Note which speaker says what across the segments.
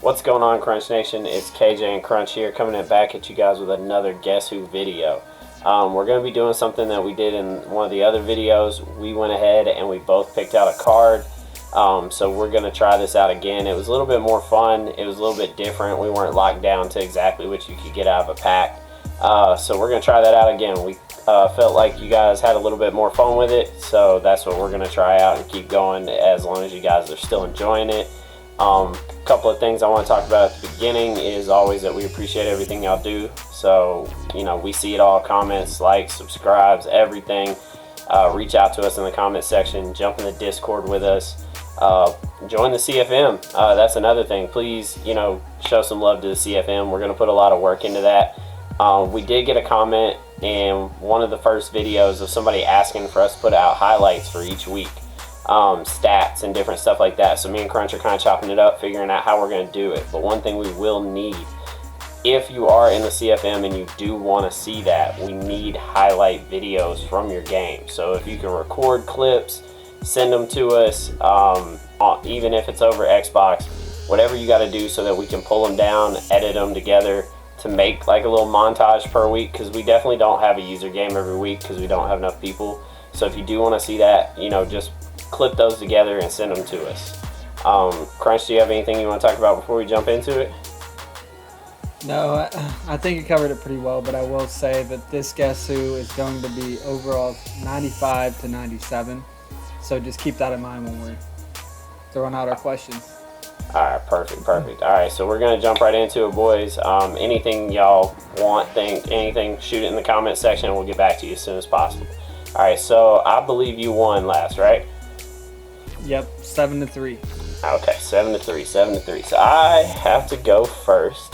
Speaker 1: What's going on, Crunch Nation? It's KJ and Crunch here, coming in back at you guys with another Guess Who video. We're going to be doing something that we did in one of the other videos. We went ahead and we both picked out a card. So we're going to try this out again. It was a little bit more fun. It was a little bit different. We weren't locked down to exactly what you could get out of a pack. So we're going to try that out again. We felt like you guys had a little bit more fun with it. So that's what we're going to try out and keep going as long as you guys are still enjoying it. A couple of things I want to talk about at the beginning is always that we appreciate everything y'all do. So, you know, we see it all: comments, likes, subscribes, everything. Reach out to us in the comment section, jump in the Discord with us, join the CFM. That's another thing. Please, you know, show some love to the CFM. We're going to put a lot of work into that. We did get a comment in one of the first videos of somebody asking for us to put out highlights for each week. Stats and different stuff like that. So me and Crunch are kind of chopping it up, figuring out how we're going to do it. But one thing we will need, if you are in the CFM and you do want to see that, we need highlight videos from your game. So if you can record clips, send them to us, even if it's over Xbox, whatever you got to do so that we can pull them down, edit them together to make like a little montage per week, because we definitely don't have a user game every week because we don't have enough people. So if you do want to see that, you know, just clip those together and send them to us. Crunch, do you have anything you want to talk about before we jump into it?
Speaker 2: No, I think you covered it pretty well, but I will say that this Guess Who is going to be overall 95 to 97. So just keep that in mind when we're throwing out our questions.
Speaker 1: Alright, perfect. Alright, so we're going to jump right into it, boys. Anything y'all want, think, anything, shoot it in the comment section and we'll get back to you as soon as possible. Alright, so I believe you won last, right?
Speaker 2: Yep, 7-3.
Speaker 1: Okay, 7-3. So I have to go first.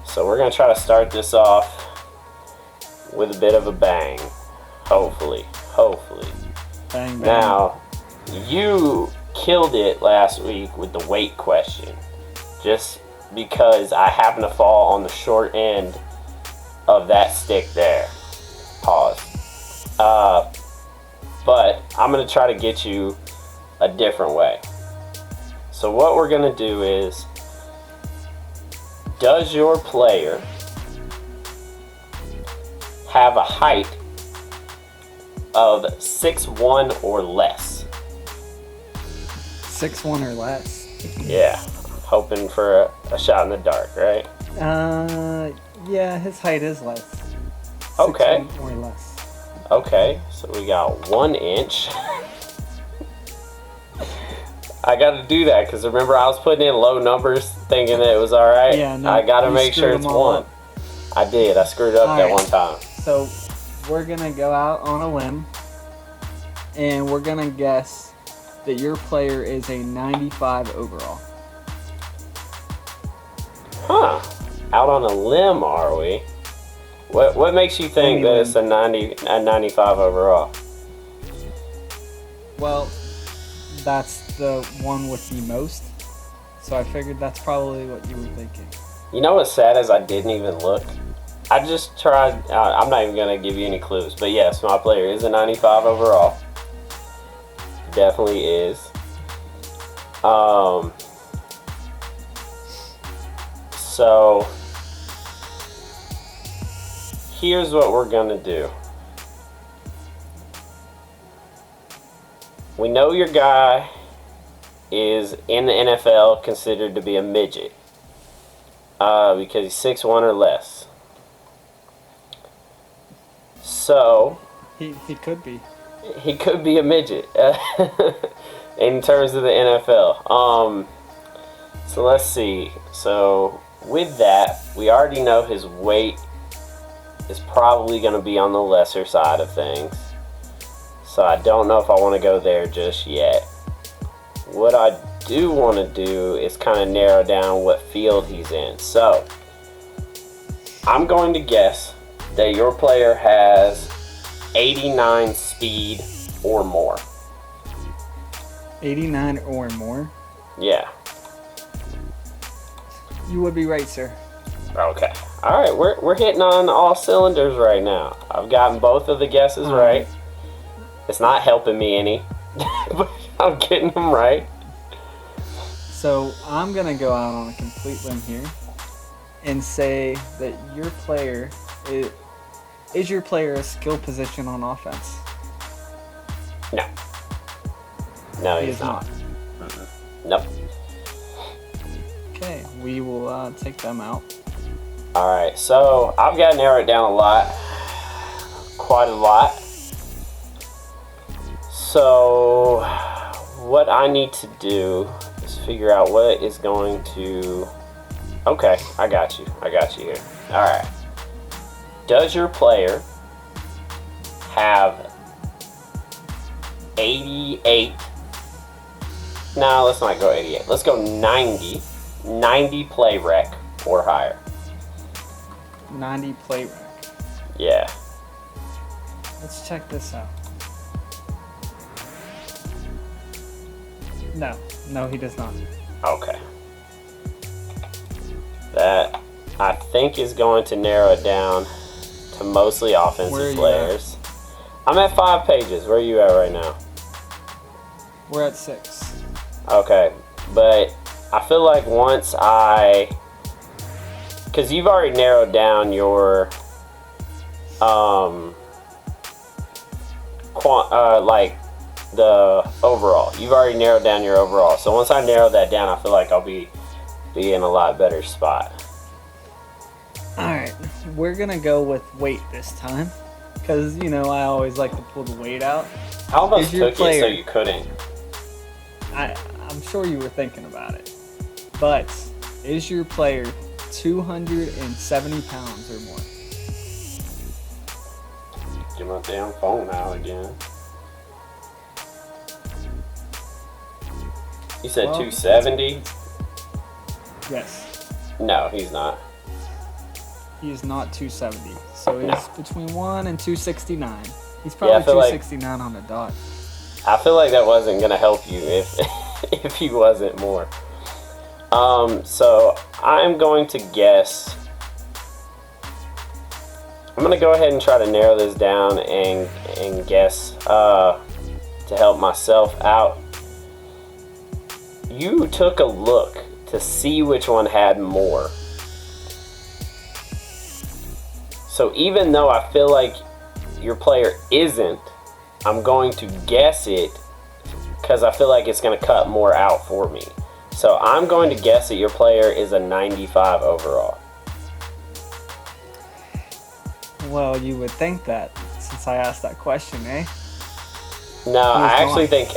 Speaker 1: So we're going to try to start this off with a bit of a bang. Hopefully.
Speaker 2: Bang, bang.
Speaker 1: Now, you killed it last week with the weight question. Just because I happened to fall on the short end of that stick there. Pause. But I'm going to try to get you a different way. So what we're going to do is, does your player have a height of 6'1" or less?
Speaker 2: 6'1" or less?
Speaker 1: Yeah, hoping for a shot in the dark, right?
Speaker 2: Yeah, his height is less.
Speaker 1: Okay.
Speaker 2: 6'1" or less.
Speaker 1: Okay, so we got 1 inch. I got to do that because remember I was putting in low numbers thinking that it was alright.
Speaker 2: Yeah, no,
Speaker 1: I got to make sure it's 1. I did. I screwed up that one time.
Speaker 2: So we're going to go out on a limb and we're going to guess that your player is a 95 overall.
Speaker 1: Huh. Out on a limb, are we? What makes you think that it's a 95 overall?
Speaker 2: Well, that's the one with the most, so I figured that's probably what you were thinking.
Speaker 1: You know what's sad is I didn't even look. I just tried. I'm not even going to give you any clues, but yes, my player is a 95 overall. Definitely is. So here's what we're going to do. We know your guy is in the NFL considered to be a midget because he's 6'1" or less. So
Speaker 2: he could be.
Speaker 1: He could be a midget in terms of the NFL. So let's see. So with that, we already know his weight is probably going to be on the lesser side of things. So I don't know if I want to go there just yet. What I do want to do is kind of narrow down what field he's in. So I'm going to guess that your player has 89 speed or more.
Speaker 2: 89 or more?
Speaker 1: Yeah.
Speaker 2: You would be right, sir.
Speaker 1: Okay. All right, we're hitting on all cylinders right now. I've gotten both of the guesses right. It's not helping me any, but I'm getting them right.
Speaker 2: So I'm going to go out on a complete limb here and say that your player is your player a skill position on offense?
Speaker 1: No. No,
Speaker 2: He
Speaker 1: he's
Speaker 2: is
Speaker 1: not. Nope.
Speaker 2: Okay, we will take them out.
Speaker 1: Alright, so I've got to narrow it down a lot. Quite a lot. So, what I need to do is figure out what is going to... Okay, I got you here. Alright. Does your player have 88? No, let's not go 88. Let's go 90. 90 play rec or higher.
Speaker 2: 90 play rec.
Speaker 1: Yeah.
Speaker 2: Let's check this out. No, he does not.
Speaker 1: Okay. That, I think, is going to narrow it down to mostly offensive players. I'm at 5 pages. Where are you at right now?
Speaker 2: We're at 6.
Speaker 1: Okay, but I feel like once because you've already narrowed down your like the overall. You've already narrowed down your overall. So once I narrow that down, I feel like I'll be in a lot better spot.
Speaker 2: Alright, we're gonna go with weight this time. Because, you know, I always like to pull the weight out.
Speaker 1: I almost took it so you couldn't.
Speaker 2: I'm sure you were thinking about it. But, is your player 270 pounds or more?
Speaker 1: Get my damn phone out again. You said 270?
Speaker 2: Yes.
Speaker 1: No, he's not.
Speaker 2: He is not 270. So he's between 1 and 269. He's probably 269 on the dot.
Speaker 1: I feel like that wasn't going to help you if he wasn't more. So I'm going to guess. I'm going to go ahead and try to narrow this down and guess to help myself out. You took a look to see which one had more. So even though I feel like your player isn't, I'm going to guess it because I feel like it's going to cut more out for me. So I'm going to guess that your player is a 95 overall.
Speaker 2: Well, you would think that since I asked that question, eh?
Speaker 1: No, I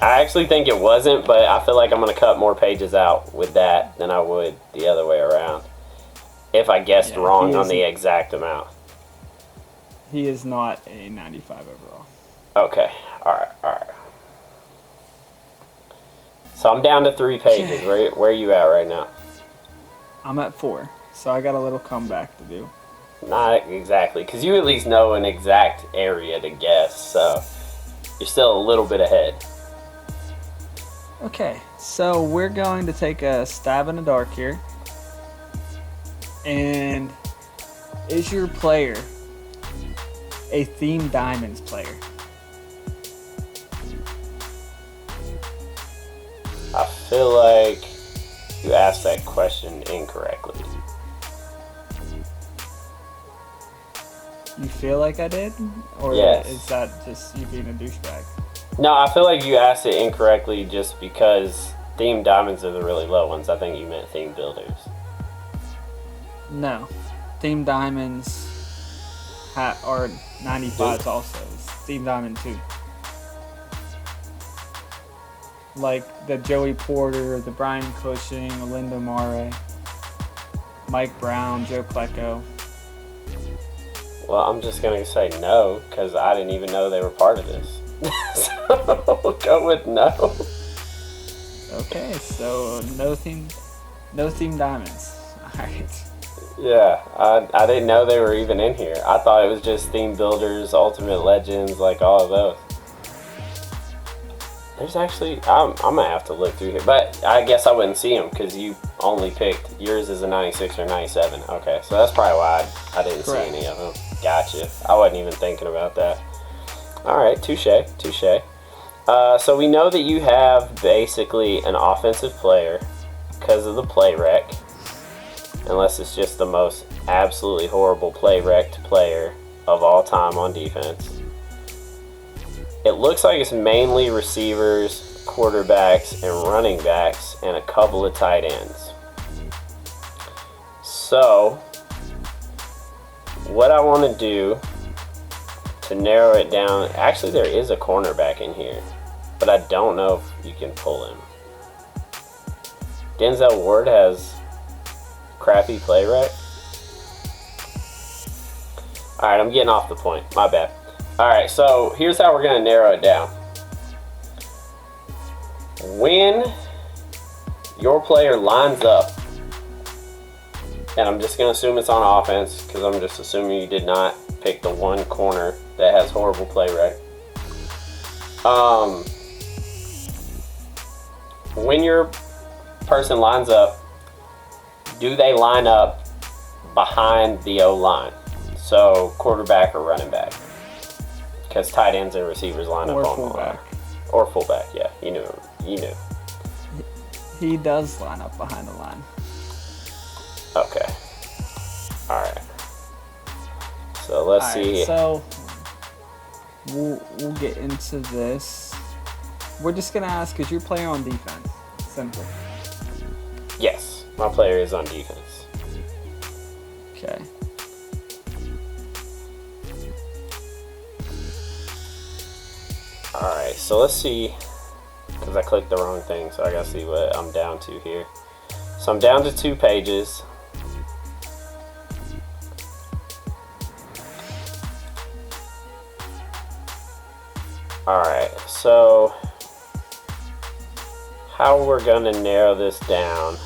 Speaker 1: actually think it wasn't, but I feel like I'm going to cut more pages out with that than I would the other way around. If I guessed wrong on the exact amount.
Speaker 2: He is not a 95 overall.
Speaker 1: Okay. Alright. So I'm down to 3 pages. Where are you at right now?
Speaker 2: I'm at 4. So I got a little comeback to do.
Speaker 1: Not exactly, because you at least know an exact area to guess, so you're still a little bit ahead.
Speaker 2: Okay, so we're going to take a stab in the dark here. And is your player a Team Diamonds player?
Speaker 1: I feel like you asked that question incorrectly.
Speaker 2: You feel like I did? Or
Speaker 1: yes.
Speaker 2: Is that just you being a douchebag?
Speaker 1: No, I feel like you asked it incorrectly just because Team Diamonds are the really low ones. I think you meant Team Builders.
Speaker 2: No. Team Diamonds are 95s also. It's Team Diamond 2. Like the Joey Porter, the Brian Cushing, Alindo Mare, Mike Brown, Joe Klecko.
Speaker 1: Well, I'm just going to say no, because I didn't even know they were part of this. So we'll go with no.
Speaker 2: Okay, so no Team Diamonds. Alright.
Speaker 1: Yeah, I didn't know they were even in here. I thought it was just Team Builders, Ultimate Legends, like all of those. There's actually, I'm going to have to look through here. But I guess I wouldn't see them because you only picked, yours is a 96 or 97. Okay, so that's probably why I didn't see any of them. Gotcha. I wasn't even thinking about that. Alright, touche. So we know that you have basically an offensive player because of the play rec. unless it's just the most absolutely horrible play-wrecked player of all time on defense. It looks like it's mainly receivers, quarterbacks, and running backs, and a couple of tight ends. So, what I want to do to narrow it down, actually there is a cornerback in here, but I don't know if you can pull him. Denzel Ward has crappy play rec. Alright, I'm getting off the point. My bad. Alright, so here's how we're going to narrow it down. When your player lines up, and I'm just going to assume it's on offense because I'm just assuming you did not pick the one corner that has horrible play rec. When your person lines up, do they line up behind the O-line? So quarterback or running back? Because tight ends and receivers line up on the line. Or fullback, yeah. You knew.
Speaker 2: He does line up behind the line.
Speaker 1: Okay. Alright. So let's see.
Speaker 2: So we'll get into this. We're just gonna ask, is your player on defense? Simple.
Speaker 1: Yes, my player is on defense.
Speaker 2: Okay.
Speaker 1: Alright, so let's see. Because I clicked the wrong thing, so I gotta see what I'm down to here. So I'm down to 2 pages. Alright, so how we're gonna narrow this down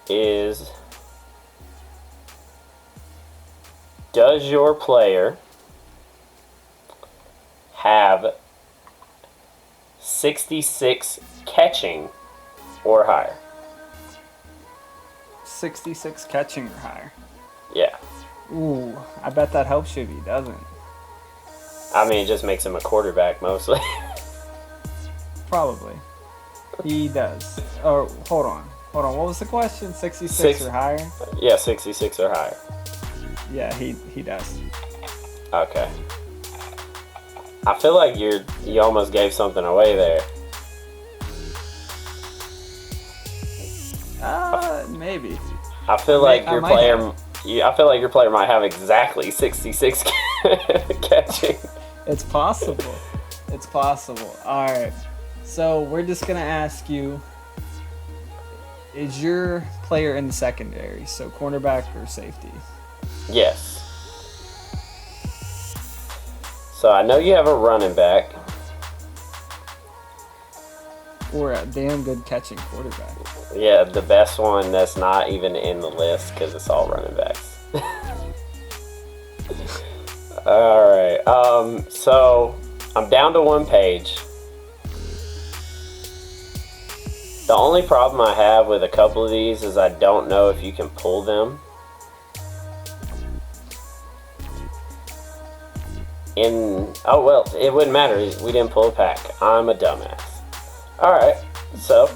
Speaker 1: is, does your player have 66 catching or higher?
Speaker 2: 66 catching or higher.
Speaker 1: Yeah.
Speaker 2: Ooh, I bet that helps you if he doesn't.
Speaker 1: I mean, it just makes him a quarterback mostly.
Speaker 2: Probably. He does. Oh, hold on. What was the question? 66 or higher?
Speaker 1: Yeah, 66 or higher.
Speaker 2: Yeah, he does.
Speaker 1: Okay. I feel like you almost gave something away there.
Speaker 2: Maybe.
Speaker 1: I feel like your player might have exactly 66 catching.
Speaker 2: It's possible. It's possible. All right. So we're just gonna ask you: is your player in the secondary? So cornerback or safety?
Speaker 1: Yes. So I know you have a running back.
Speaker 2: Or a damn good catching quarterback.
Speaker 1: Yeah, the best one that's not even in the list because it's all running backs. Alright, so I'm down to 1 page. The only problem I have with a couple of these is I don't know if you can pull them. Oh well, it wouldn't matter. We didn't pull a pack. I'm a dumbass. Alright, so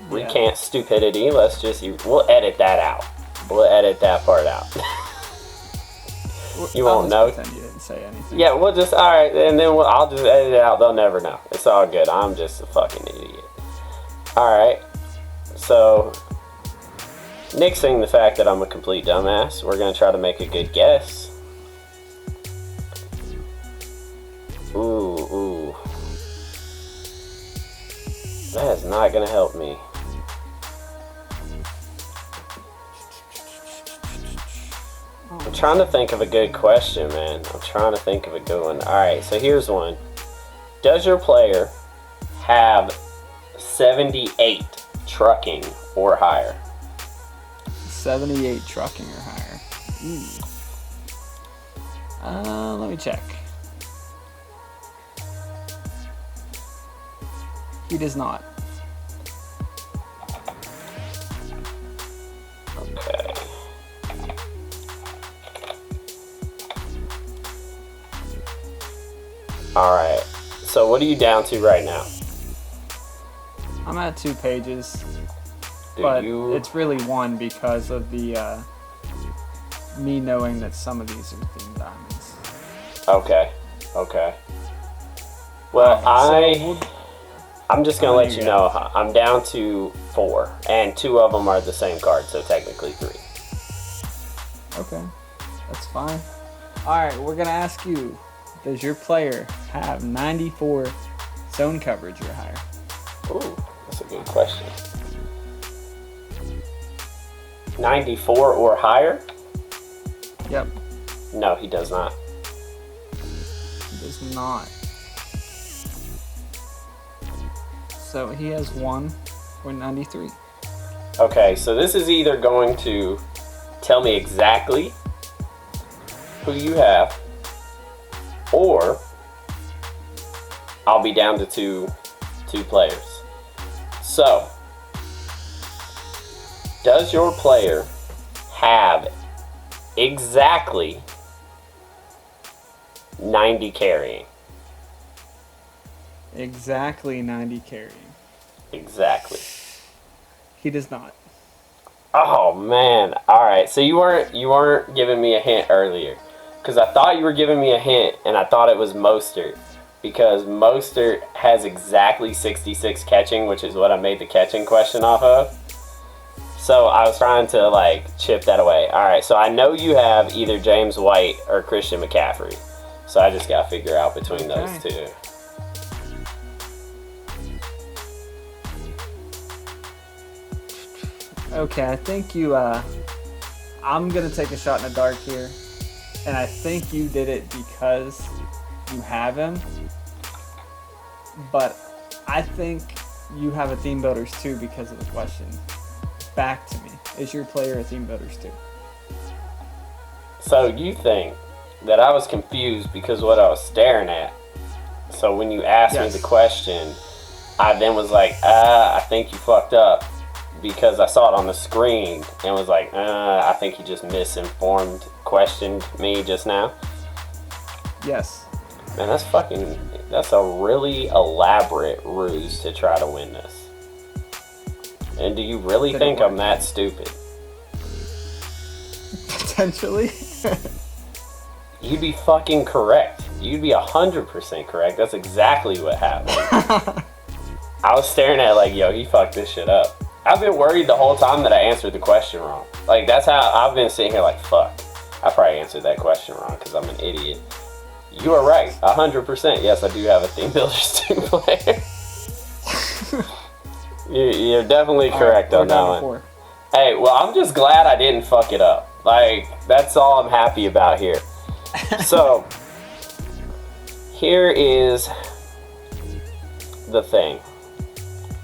Speaker 1: recant stupidity. We'll edit that out. We'll edit that part out. You won't know.
Speaker 2: Pretend you didn't say anything.
Speaker 1: Yeah, we'll just, alright, and then I'll just edit it out. They'll never know. It's all good. I'm just a fucking idiot. Alright, so nixing the fact that I'm a complete dumbass, we're going to try to make a good guess. Ooh. That is not going to help me. I'm trying to think of a good question, man. I'm trying to think of a good one. Alright, so here's one. Does your player have 78 trucking or higher?
Speaker 2: 78 trucking or higher. Let me check. He does not.
Speaker 1: Okay. Alright. So what are you down to right now?
Speaker 2: I'm at 2 pages,
Speaker 1: Do
Speaker 2: but
Speaker 1: you?
Speaker 2: it's really 1 because of the me knowing that some of these are themed diamonds.
Speaker 1: Okay. Okay. Well, I'm just gonna let you know I'm down to 4, and 2 of them are the same card, so technically 3.
Speaker 2: Okay, that's fine. All right, we're gonna ask you: does your player have 94 zone coverage or higher?
Speaker 1: Ooh, that's a good question. 94 or higher?
Speaker 2: Yep.
Speaker 1: No, he does not.
Speaker 2: He does not. So he has 1 for 93.
Speaker 1: Okay, so this is either going to tell me exactly who you have, or I'll be down to two players. So, does your player have exactly 90 carrying?
Speaker 2: Exactly 90 carrying.
Speaker 1: Exactly.
Speaker 2: He does not.
Speaker 1: Oh man! All right, so you weren't giving me a hint earlier, because I thought you were giving me a hint, and I thought it was Mostert, because Mostert has exactly 66 catching, which is what I made the catching question off of. So I was trying to like chip that away. All right, so I know you have either James White or Christian McCaffrey, so I just gotta figure out between those two.
Speaker 2: Okay, I think you, I'm gonna take a shot in the dark here, and I think you did it because you have him, but I think you have a Theme Builders too because of the question. Back to me. Is your player a Theme Builders too?
Speaker 1: So you think that I was confused because what I was staring at. So when you asked me the question, I then was like, I think you fucked up. Because I saw it on the screen and was like, I think you just questioned me just now.
Speaker 2: Yes.
Speaker 1: Man, that's a really elaborate ruse to try to win this. And do you really think I'm that stupid?
Speaker 2: Potentially.
Speaker 1: You'd be fucking correct. You'd be 100% correct. That's exactly what happened. I was staring at it like, yo, he fucked this shit up. I've been worried the whole time that I answered the question wrong. Like, that's how I've been sitting here like, fuck. I probably answered that question wrong because I'm an idiot. You are right, 100%. Yes, I do have a Theme Builders 2 player. You're definitely correct on that one. Hey, well, I'm just glad I didn't fuck it up. Like, that's all I'm happy about here. So, here is the thing.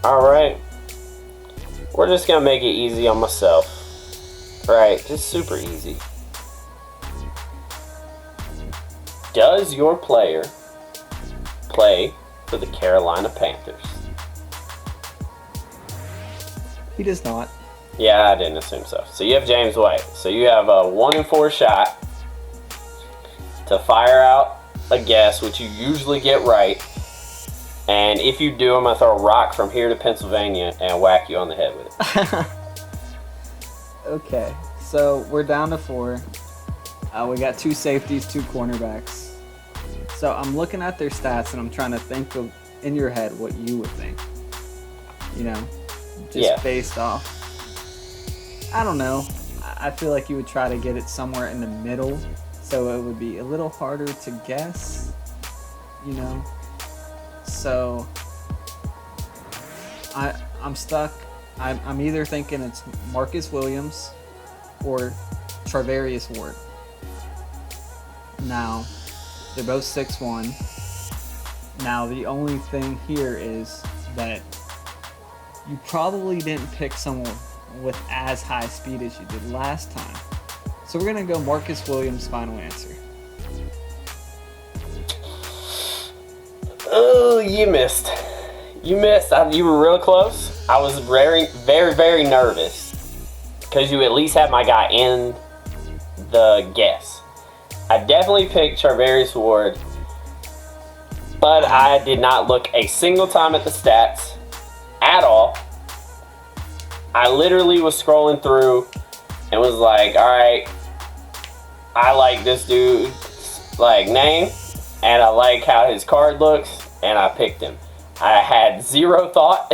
Speaker 1: All right. We're just gonna make it easy on myself. Right, just super easy. Does your player play for the Carolina Panthers?
Speaker 2: He does not.
Speaker 1: Yeah, I didn't assume so. So you have James White. So you have a 1 in 4 shot to fire out a guess, which you usually get right. And if you do, I'm going to throw a rock from here to Pennsylvania and whack you on the head with it.
Speaker 2: Okay, so we're down to 4. We got 2 safeties, 2 cornerbacks. So I'm looking at their stats and I'm trying to think of, in your head, what you would think. You know, just based off. I don't know. I feel like you would try to get it somewhere in the middle, so it would be a little harder to guess, you know. So I'm stuck. I'm either thinking it's Marcus Williams or Charvarius Ward. Now, they're both 6'1". Now, the only thing here is that you probably didn't pick someone with as high speed as you did last time. So we're going to go Marcus Williams' final answer.
Speaker 1: Oh, you missed. You missed. You were real close. I was very, very, very nervous because you at least had my guy in the guess. I definitely picked Charvarius Ward, but I did not look a single time at the stats at all. I literally was scrolling through and was like, all right, I like this dude's like name and I like how his card looks, and I picked him. I had zero thought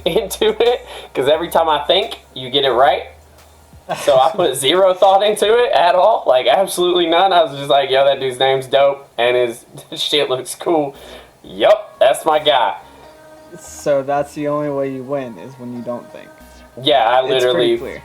Speaker 1: into it because every time I think, you get it right. So I put zero thought into it at all, like absolutely none. I was just like, yo, that dude's name's dope and his shit looks cool. Yup, that's my guy.
Speaker 2: So that's the only way you win is when you don't think.
Speaker 1: Yeah, I literally,
Speaker 2: it's pretty clear.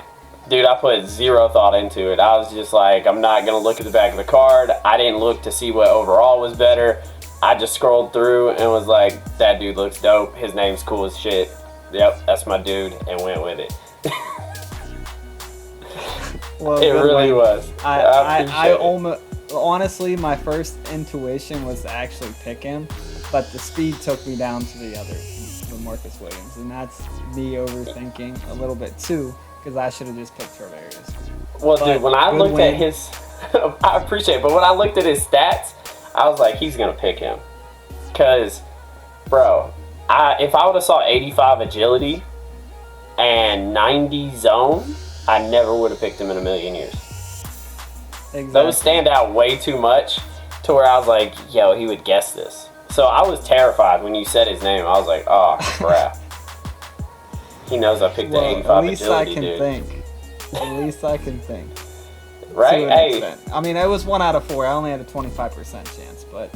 Speaker 1: Dude, I put zero thought into it. I was just like, I'm not going to look at the back of the card. I didn't look to see what overall was better. I just scrolled through and was like, that dude looks dope. His name's cool as shit. Yep, that's my dude, and went with it.
Speaker 2: Well,
Speaker 1: it really was.
Speaker 2: I almost, honestly, my first intuition was to actually pick him, but the speed took me down to the other, the Marcus Williams, and that's me overthinking a little bit too, because I should have just picked Travarius.
Speaker 1: Well, dude, when I looked at his, I appreciate it, but when I looked at his stats, I was like, he's gonna pick him, cause, bro, if I would have saw 85 agility and 90 zone, I never would have picked him in a million years.
Speaker 2: Exactly.
Speaker 1: Those stand out way too much to where I was like, yo, he would guess this. So I was terrified when you said his name. I was like, oh, crap. He knows I picked the 85 agility, dude.
Speaker 2: At least I can think. At least I can think.
Speaker 1: Right? Hey.
Speaker 2: I mean, it was 1 out of 4. I only had a 25% chance, but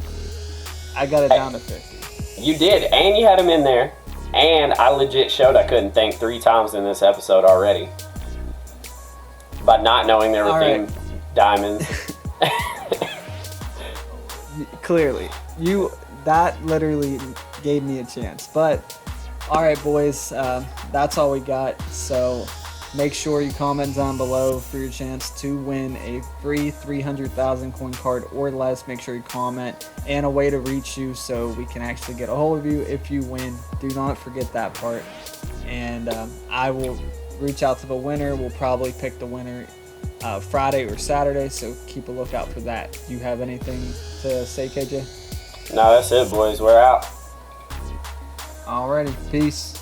Speaker 2: I got it down to 50.
Speaker 1: You did, and you had him in there. And I legit showed I couldn't think 3 times in this episode already. By not knowing there were themed diamonds.
Speaker 2: Clearly. That literally gave me a chance. But, alright boys, that's all we got. So, make sure you comment down below for your chance to win a free 300,000 coin card or less. Make sure you comment, and a way to reach you so we can actually get a hold of you if you win. Do not forget that part. And I will reach out to the winner. We'll probably pick the winner Friday or Saturday, so keep a lookout for that. Do you have anything to say, KJ?
Speaker 1: No, that's it, boys. We're out.
Speaker 2: Alrighty, peace.